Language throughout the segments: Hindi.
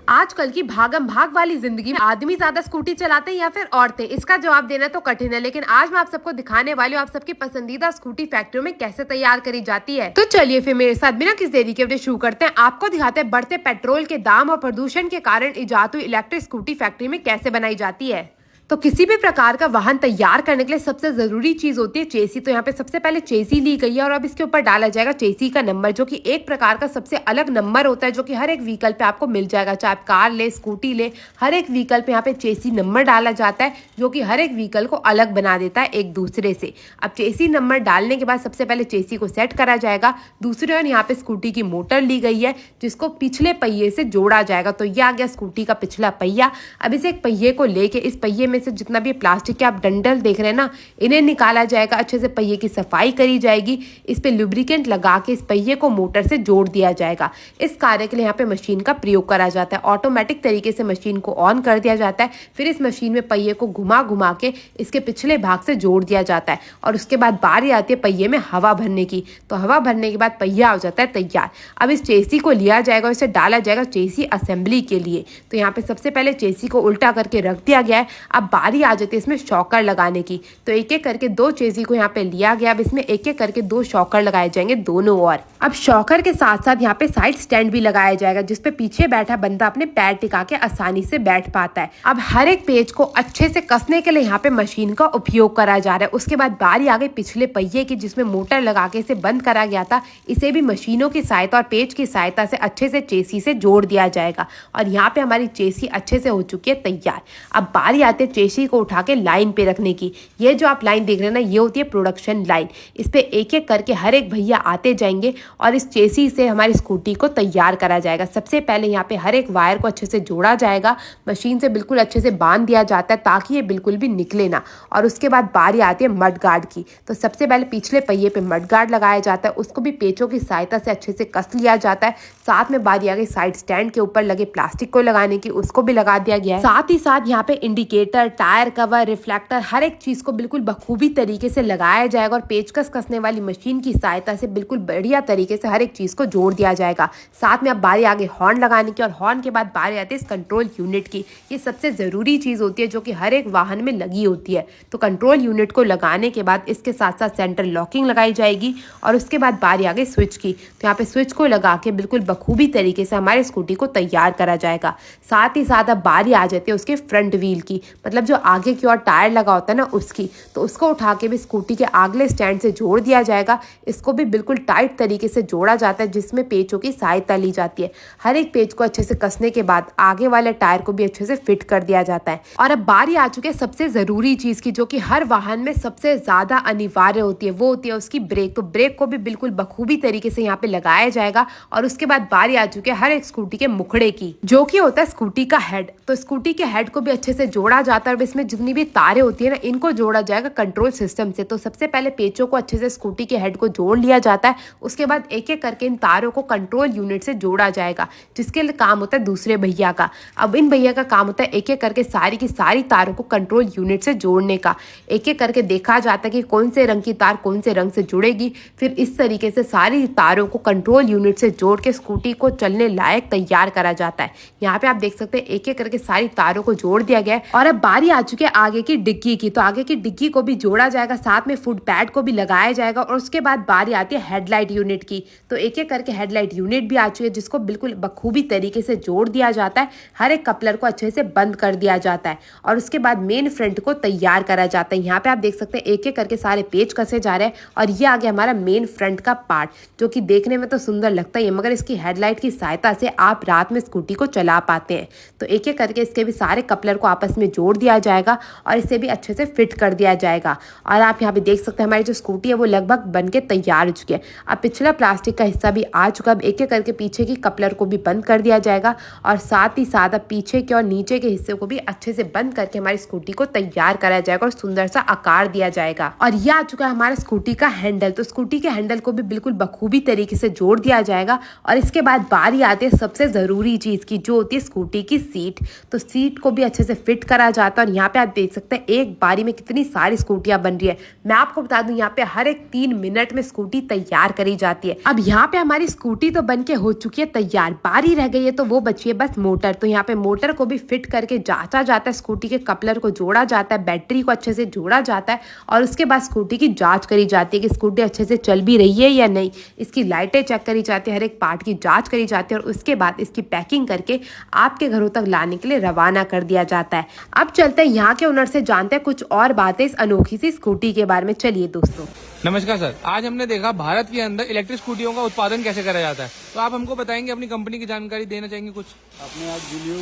आजकल की भागम भाग वाली जिंदगी में आदमी ज्यादा स्कूटी चलाते हैं या फिर औरतें, इसका जवाब देना तो कठिन है। लेकिन आज मैं आप सबको दिखाने वाली हूँ आप सबकी पसंदीदा स्कूटी फैक्ट्रियों में कैसे तैयार करी जाती है। तो चलिए फिर मेरे साथ बिना किसी देरी के वीडियो शुरू करते हैं। आपको दिखाते हैं बढ़ते पेट्रोल के दाम और प्रदूषण के कारण इजाद हुई इलेक्ट्रिक स्कूटी फैक्ट्री में कैसे बनाई जाती है। तो किसी भी प्रकार का वाहन तैयार करने के लिए सबसे जरूरी चीज होती है चेसी। तो यहाँ पे सबसे पहले चेसी ली गई है और अब इसके ऊपर डाला जाएगा चेसी का नंबर, जो कि एक प्रकार का सबसे अलग नंबर होता है जो कि हर एक व्हीकल पे आपको मिल जाएगा। चाहे आप कार ले, स्कूटी ले, हर एक व्हीकल पे यहाँ पे चेसी नंबर डाला जाता है जो कि हर एक व्हीकल को अलग बना देता है एक दूसरे से। अब चेसी नंबर डालने के बाद सबसे पहले चेसी को सेट करा जाएगा। दूसरी ओर यहाँ पे स्कूटी की मोटर ली गई है जिसको पिछले पहिए से जोड़ा जाएगा। तो ये आ गया स्कूटी का पिछला पहिया। अब इस एक पहिए को लेके इस पहिए में से जितना भी प्लास्टिक के आप डंडल देख रहे हैं ना, इन्हें निकाला जाएगा। अच्छे से पहिए की सफाई करी जाएगी। इस पे लुब्रिकेंट लगा के इस पहिए को मोटर से जोड़ दिया जाएगा। इस कार्य के लिए यहाँ पे मशीन का प्रयोग करा जाता है। ऑटोमेटिक तरीके से मशीन को ऑन कर दिया जाता है। फिर इस मशीन में पहिए को घुमा घुमा के इसके पिछले भाग से जोड़ दिया जाता है और उसके बाद बारी आती है पहिए में हवा भरने की। तो हवा भरने के बाद पहिया हो जाता है तैयार। अब इस चेसी को लिया जाएगा और इसे डाला जाएगा चेसी असेंबली के लिए। तो यहाँ पे सबसे पहले चेसी को उल्टा करके रख दिया गया है। अब बारी आ जाती है इसमें शॉकर लगाने की। तो एक एक करके दो चेसी को यहाँ पे लिया गया। अब इसमें एक एक करके दो शॉकर लगाए जाएंगे दोनों ओर। अब शॉकर के साथ साथ यहाँ पे साइड स्टैंड भी लगाया जाएगा जिसपे पीछे बैठा बंदा अपने पैर टिका के आसानी से बैठ पाता है। अब हर एक पेज को अच्छे से कसने के लिए यहाँ पे मशीन का उपयोग करा जा रहा है। उसके बाद बारी आ गई पिछले पहिए की जिसमें मोटर लगा के इसे बंद करा गया था। इसे भी मशीनों की सहायता और पेज की सहायता से अच्छे से चेसी से जोड़ दिया जाएगा और यहाँ पे हमारी चेसी अच्छे से हो चुकी है तैयार। अब बारी आती है चेसी को उठा के लाइन पे रखने की। ये जो आप लाइन देख रहे हैं ना, ये होती है प्रोडक्शन लाइन। इस पे एक एक करके हर एक भैया आते जाएंगे और इस चेसी से हमारी स्कूटी को तैयार करा जाएगा। सबसे पहले यहाँ पे हर एक वायर को अच्छे से जोड़ा जाएगा। मशीन से बिल्कुल अच्छे से बांध दिया जाता है ताकि ये बिल्कुल भी निकले ना। और उसके बाद बारी आती है मड गार्ड की। तो सबसे पहले पिछले पहिए पे मड गार्ड लगाया जाता है। उसको भी पेचों की सहायता से अच्छे से कस लिया जाता है। साथ में बारी आ गई साइड स्टैंड के ऊपर लगे प्लास्टिक को लगाने की, उसको भी लगा दिया गया है। साथ ही साथ यहाँ पे इंडिकेटर, टायर कवर, रिफ्लेक्टर, हर एक चीज को बिल्कुल बखूबी तरीके से लगाया जाएगा और पेचकस कसने वाली मशीन की सहायता से बिल्कुल बढ़िया तरीके से हर एक चीज को जोड़ दिया जाएगा। साथ में अब बारी आगे हॉर्न लगाने की और हॉर्न के बाद बारी आती है इस कंट्रोल यूनिट की। ये सबसे जरूरी चीज होती है जो कि हर एक वाहन में लगी होती है। तो कंट्रोल यूनिट को लगाने के बाद इसके साथ साथ सेंटर लॉकिंग लगाई जाएगी और उसके बाद बारी आ गई स्विच की। तो यहाँ पे स्विच को लगा के बिल्कुल बखूबी तरीके से हमारे स्कूटी को तैयार करा जाएगा। साथ ही साथ अब बारी आ जाती है उसके फ्रंट व्हील की, मतलब जो आगे की ओर टायर लगा होता है ना उसकी। तो उसको उठा के भी स्कूटी के अगले स्टैंड से जोड़ दिया जाएगा। इसको भी बिल्कुल टाइट तरीके से जोड़ा जाता है जिसमें पेचों की सहायता ली जाती है। हर एक पेच को अच्छे से कसने के बाद आगे वाले टायर को भी अच्छे से फिट कर दिया जाता है। और अब बारी आ चुकी है सबसे जरूरी चीज की, जो कि हर वाहन में सबसे ज्यादा अनिवार्य होती है, वो होती है उसकी ब्रेक। तो ब्रेक को भी बिल्कुल बखूबी तरीके से यहाँ पे लगाया जाएगा। और उसके बाद बारी आ चुकी है हर एक स्कूटी के मुखड़े की, जो कि होता है स्कूटी का हेड। तो स्कूटी के हेड को भी अच्छे से जोड़ा जाता है और इसमें जितनी भी तारें होती है ना, इनको जोड़ा जाएगा कंट्रोल सिस्टम से। तो सबसे पहले पेचों को अच्छे से स्कूटी के हेड को जोड़ लिया जाता है। उसके बाद एक एक करके इन तारों को कंट्रोल यूनिट से जोड़ा जाएगा, जिसके लिए काम होता है दूसरे भैया का। अब इन भैया का काम होता है एक एक करके सारी की सारी तारों को कंट्रोल यूनिट से जोड़ने का। एक एक करके देखा जाता है कि कौन से रंग की तार कौन से रंग से जुड़ेगी। फिर इस तरीके से सारी तारों को कंट्रोल यूनिट से जोड़ के स्कूटी को चलने लायक तैयार करा जाता है। यहाँ पे आप देख सकते हैं एक एक करके सारी तारों को जोड़ दिया गया है। और अब बारी आ चुकी है आगे की डिग्गी की। तो आगे की डिग्गी को भी जोड़ा जाएगा, साथ में फुट पैड को भी लगाया जाएगा। और उसके बाद बारी आती है हेडलाइट यूनिट की। तो एक एक करके हेडलाइट यूनिट भी आ चुकी है जिसको बिल्कुल बखूबी तरीके से जोड़ दिया जाता है। हर एक कपलर को अच्छे से बंद कर दिया जाता है और उसके बाद मेन फ्रंट को तैयार करा जाता है। यहाँ पे आप देख सकते हैं एक एक करके सारे पेज कसे जा रहे हैं और ये आ गया हमारा मेन फ्रंट का पार्ट, जो कि देखने में तो सुंदर लगता ही है, मगर इसकी हेडलाइट की सहायता से आप रात में स्कूटी को चला पाते हैं। तो एक एक करके इसके भी सारे कपलर को आपस में जोड़ दिया जाएगा और इसे भी अच्छे से फिट कर दिया जाएगा। और आप यहाँ पे देख सकते हैं हमारी जो स्कूटी है वो लगभग बन के तैयार हो चुकी है। अब पिछला प्लास्टिक का हिस्सा भी आ चुका है। अब एक एक करके पीछे की कपलर को भी बंद कर दिया जाएगा और साथ ही साथ अब पीछे के और नीचे के हिस्से को भी अच्छे से बंद करके हमारी स्कूटी को तैयार करा जाएगा और सुंदर सा आकार दिया जाएगा। और यह आ चुका है हमारा स्कूटी का हैंडल। तो स्कूटी के हैंडल को भी बिल्कुल बखूबी तरीके से जोड़ दिया जाएगा। और इसके बाद बारी आती है सबसे जरूरी चीज की, जो होती है स्कूटी की सीट। तो सीट को भी अच्छे से फिट करा जाता है और यहाँ पे आप देख सकते हैं एक बारी में कितनी सारी स्कूटियां बन रही है। मैं आपको बता दूं यहाँ पे हर एक 3 मिनट में स्कूटी तैयार करी जाती है। अब यहाँ पे हमारी स्कूटी तो बन के हो चुकी है तैयार, बारी रह गई है तो वो बची है बस मोटर। तो यहाँ पे मोटर को भी फिट करके जांचा जाता है, स्कूटी के कपलर को जोड़ा जाता है, बैटरी को अच्छे से जोड़ा जाता है और उसके बाद स्कूटी की जांच करी जाती है कि स्कूटी अच्छे से चल भी रही है या नहीं। इसकी लाइटें चेक करी जाती है, हर एक पार्ट की जांच करी जाती है और उसके बाद इसकी पैकिंग करके आपके घरों तक लाने के लिए रवाना कर दिया जाता है। अब चलते हैं यहाँ के ओनर से, जानते हैं कुछ और बातें इस अनोखी सी स्कूटी के बारे में। चलिए दोस्तों। नमस्कार सर, आज हमने देखा भारत के अंदर इलेक्ट्रिक स्कूटियों का उत्पादन कैसे करा जाता है, तो आप हमको बताएंगे, अपनी कंपनी की जानकारी देना चाहेंगे कुछ। आपने आज जिलियो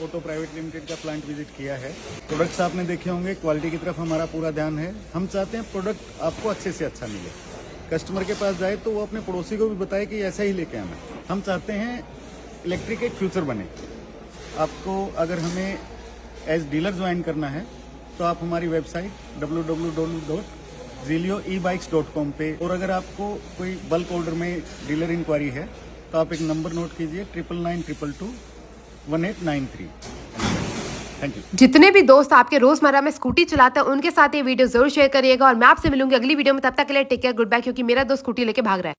ऑटो प्राइवेट लिमिटेड का प्लांट विजिट किया है। प्रोडक्ट्स आपने देखे होंगे, क्वालिटी की तरफ हमारा पूरा ध्यान है। हम चाहते हैं प्रोडक्ट आपको अच्छे से अच्छा मिले, कस्टमर के पास जाए तो वो अपने पड़ोसी को भी बताए कि ऐसा ही लेके आना। हम चाहते हैं इलेक्ट्रिक एक फ्यूचर बने। आपको अगर हमें एज डीलर ज्वाइन करना है तो आप हमारी वेबसाइट www.zilioebikes.com पे, और अगर आपको कोई बल्क ऑर्डर में डीलर इंक्वायरी है तो आप एक नंबर नोट कीजिए 9992221893। Thank you. जितने भी दोस्त आपके रोजमर्रा में स्कूटी चलाते हैं उनके साथ ये वीडियो जरूर शेयर करिएगा और मैं आपसे मिलूंगी अगली वीडियो में। तब तक के लिए टेक केयर, गुड बाय, क्योंकि मेरा दोस्त स्कूटी लेके भाग रहा है।